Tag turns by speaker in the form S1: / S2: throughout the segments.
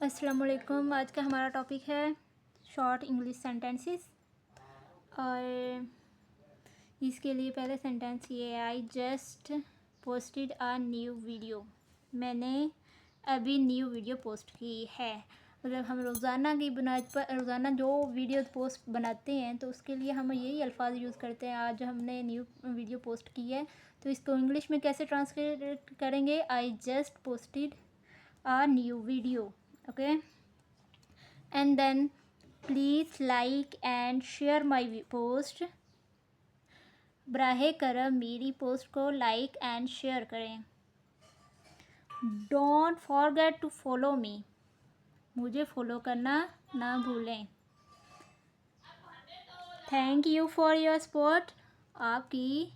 S1: अस्सलाम वालेकुम। आज का हमारा टॉपिक है शॉर्ट इंग्लिश सेंटेंसेस। और इसके लिए पहले सेंटेंस ये है, आई just posted a new video. मैंने अभी न्यू वीडियो पोस्ट की है। मतलब हम रोज़ाना की बुनियाद पर रोज़ाना जो वीडियो पोस्ट बनाते हैं तो उसके लिए हम यही अल्फाज यूज़ करते हैं। आज हमने न्यू वीडियो पोस्ट की है तो इसको इंग्लिश में कैसे ट्रांसलेट करेंगे? I just posted a new video. Okay, and then please like and share my post। बराहे करम मेरी पोस्ट को लाइक एंड शेयर करें। Don't forget to follow me, मुझे फॉलो करना ना भूलें। Thank you for your support, आपकी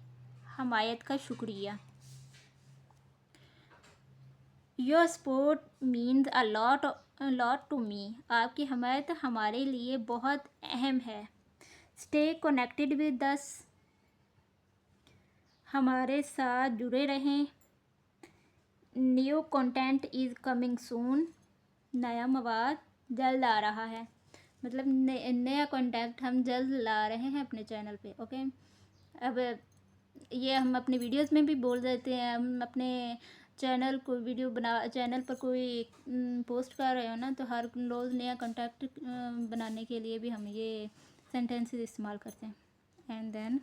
S1: हमायत का शुक्रिया। Your support means a lot to me, आपकी हमायत हमारे लिए बहुत अहम है। स्टे कनेक्टेड विद अस, हमारे साथ जुड़े रहें। New content is coming soon, नया मवाद जल्द आ रहा है। मतलब नया कंटेंट हम जल्द ला रहे हैं अपने चैनल पे। ओके, अब ये हम अपने वीडियोस में भी बोल देते हैं। हम अपने चैनल पर कोई पोस्ट कर रहे हो ना, तो हर रोज़ नया कंटेंट बनाने के लिए भी हम ये सेंटेंसेस इस्तेमाल करते हैं। And then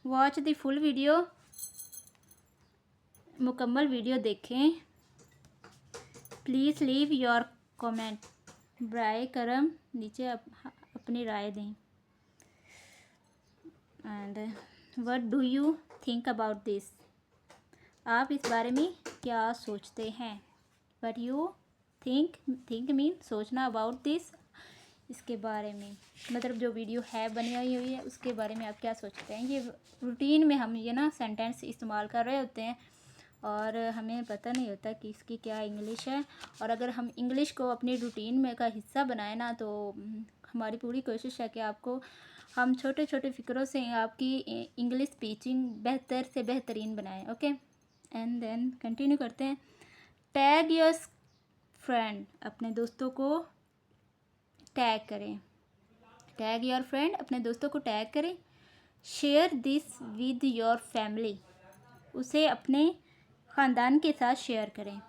S1: watch the full video, मुकम्मल वीडियो देखें। प्लीज़ लीव योर कमेंट, बराए करम नीचे अपनी राय दें। And what do you think about this, आप इस बारे में क्या सोचते हैं? व्हाट यू थिंक मीन सोचना, अबाउट दिस इसके बारे में, मतलब जो वीडियो है बनी हुई है उसके बारे में आप क्या सोचते हैं। ये रूटीन में हम ये ना सेंटेंस इस्तेमाल कर रहे होते हैं और हमें पता नहीं होता कि इसकी क्या इंग्लिश है। और अगर हम इंग्लिश को अपनी रूटीन में का हिस्सा बनाए ना, तो हमारी पूरी कोशिश है कि आपको हम छोटे छोटे फ़िक्रों से आपकी इंग्लिश स्पीचिंग बेहतर से बेहतरीन बनाएं। ओके, एंड देन कंटिन्यू करते हैं। टैग योर फ्रेंड, अपने दोस्तों को टैग करें। टैग योर फ्रेंड, अपने दोस्तों को टैग करें। Share this with your family, उसे अपने ख़ानदान के साथ शेयर करें।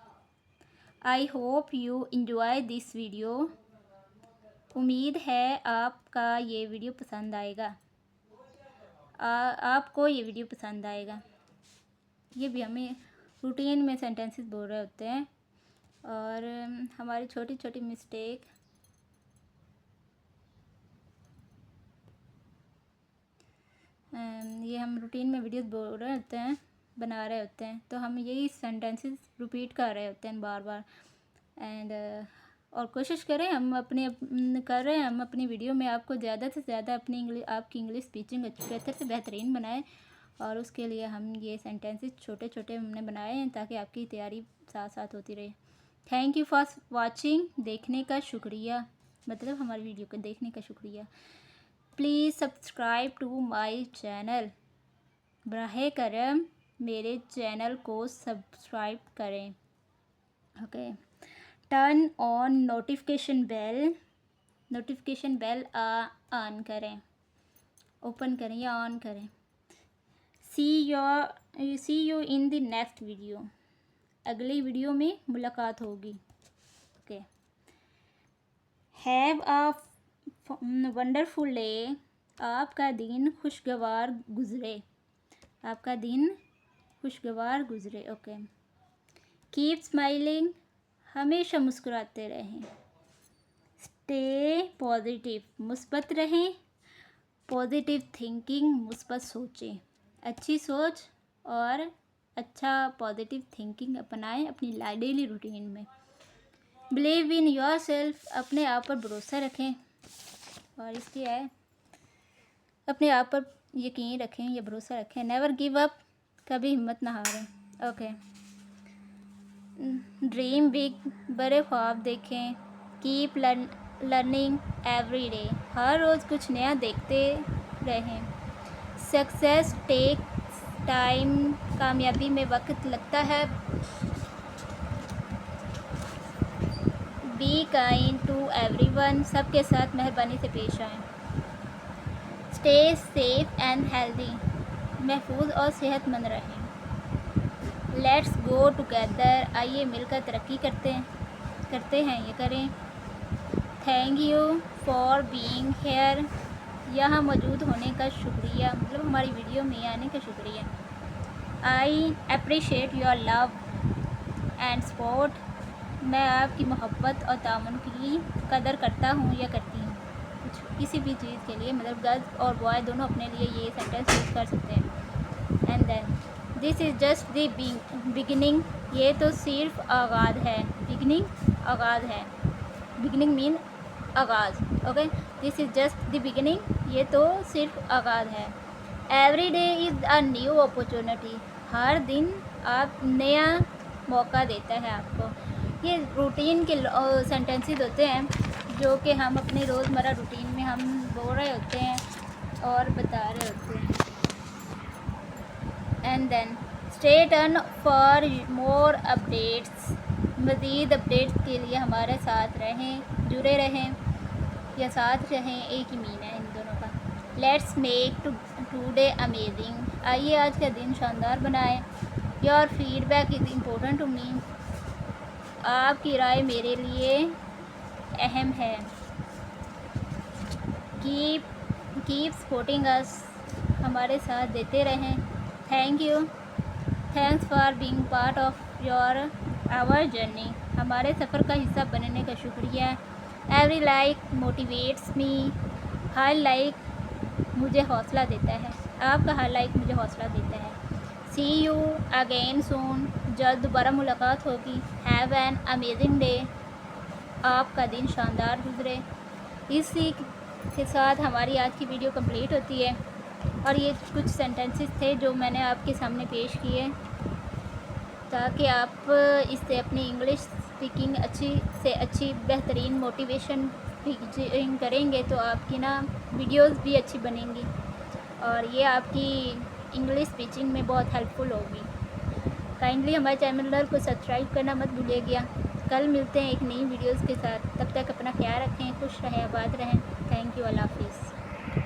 S1: I hope you enjoy this video, उम्मीद है आपका ये वीडियो पसंद आएगा। आपको ये वीडियो पसंद आएगा। ये भी हमें रूटीन में सेंटेंसेस बोल रहे होते हैं और हमारी छोटी छोटी मिस्टेक ये हम रूटीन में वीडियोस बोल रहे होते हैं, बना रहे होते हैं, तो हम यही सेंटेंसेस रिपीट कर रहे होते हैं बार बार। एंड और कोशिश करें हम अपनी वीडियो में आपको ज़्यादा से ज़्यादा आपकी इंग्लिश स्पीचिंग बेहतर से बेहतरीन बनाएं। और उसके लिए हम ये सेंटेंसेस छोटे छोटे हमने बनाए हैं ताकि आपकी तैयारी साथ साथ होती रहे। थैंक यू फॉर वाचिंग, देखने का शुक्रिया, मतलब हमारी वीडियो को देखने का शुक्रिया। Please subscribe to my channel, बराहे करम मेरे चैनल को सब्सक्राइब करें। Okay, turn on notification bell on करें, ओपन करें या ऑन करें। See you in the next video, अगली वीडियो में मुलाकात होगी। Okay, have a wonderful day, आपका दिन खुशगवार गुजरे, आपका दिन खुशगवार गुजरे। ओके, कीप स्माइलिंग, हमेशा मुस्कुराते रहें। स्टे पॉजिटिव, मुस्बत रहें। पॉजिटिव थिंकिंग, मुस्बत सोचें, अच्छी सोच और अच्छा पॉजिटिव थिंकिंग अपनाएं अपनी डेली रूटीन में। बिलीव इन योर सेल्फ, अपने आप पर भरोसा रखें। और इसकी है अपने आप पर यकीन रखें या भरोसा रखें। नेवर गिव अप, कभी हिम्मत ना हारें। ओके, ड्रीम बिग, बड़े ख्वाब देखें। कीप लर्निंग एवरी डे, हर रोज़ कुछ नया देखते रहें। सक्सेस टेक्स टाइम, कामयाबी में वक्त लगता है। बी काइंड टू एवरीवन, सबके साथ मेहरबानी से पेश आएँ। स्टे सेफ एंड हेल्दी, महफूज और सेहतमंद रहें। लेट्स गो टुगेदर, आइए मिलकर तरक्की करते हैं, ये करें। Thank you for being here, यहाँ मौजूद होने का शुक्रिया, मतलब हमारी वीडियो में आने का शुक्रिया। I appreciate your love and support, मैं आपकी मोहब्बत और तामुन की कदर करता हूँ या करती हूँ। किसी भी चीज़ के लिए, मतलब गर्ल्स और बॉय दोनों अपने लिए ये सेंटेंस यूज़ कर सकते हैं। And then this is just the beginning, ये तो सिर्फ आगाज़ है। आगाज़ है, बिगिनिंग मीन आगाज़, okay. This is just the beginning, ये तो सिर्फ आगाज़ है। Every day is a new opportunity, हर दिन आप नया मौका देता है आपको। ये रूटीन के सेंटेंसेस होते हैं जो कि हम अपने रोज़मर्रा रूटीन में हम बोल रहे होते हैं और बता रहे होते हैं। एंड देन स्टे टर्न फॉर मोर अपडेट्स, मज़ीद अपडेट्स के लिए हमारे साथ रहें, जुड़े रहें या साथ रहें, एक ही मीन है इन दोनों का। लेट्स मेक टुडे अमेजिंग, आइए आज का दिन शानदार बनाएं। Your feedback is important to me, आपकी राय मेरे लिए अहम है। कीप सपोर्टिंग अस, हमारे साथ देते रहें। Thank you, thanks for being part of your our journey, हमारे सफ़र का हिस्सा बनने का शुक्रिया। एवरी लाइक मोटिवेट्स मी, हर लाइक मुझे हौसला देता है, आपका हर लाइक मुझे हौसला देता है। सी यू अगेन सून, जल्द दोबारा मुलाकात होगी। हैव एन अमेजिंग डे, आपका दिन शानदार गुजरे। इसी के साथ हमारी आज की वीडियो कंप्लीट होती है और ये कुछ सेंटेंसेस थे जो मैंने आपके सामने पेश किए ताकि आप इससे अपनी इंग्लिश स्पीकिंग अच्छी से अच्छी बेहतरीन मोटिवेशन करेंगे तो आपकी ना वीडियोस भी अच्छी बनेंगी और ये आपकी इंग्लिश स्पीकिंग में बहुत हेल्पफुल होगी। काइंडली हमारे चैनल को सब्सक्राइब करना मत भूलिएगा। कल मिलते हैं एक नई वीडियोस के साथ, तब तक अपना ख्याल रखें, खुश रहें, आबाद रहें। थैंक यू, अल्लाह हाफिज़।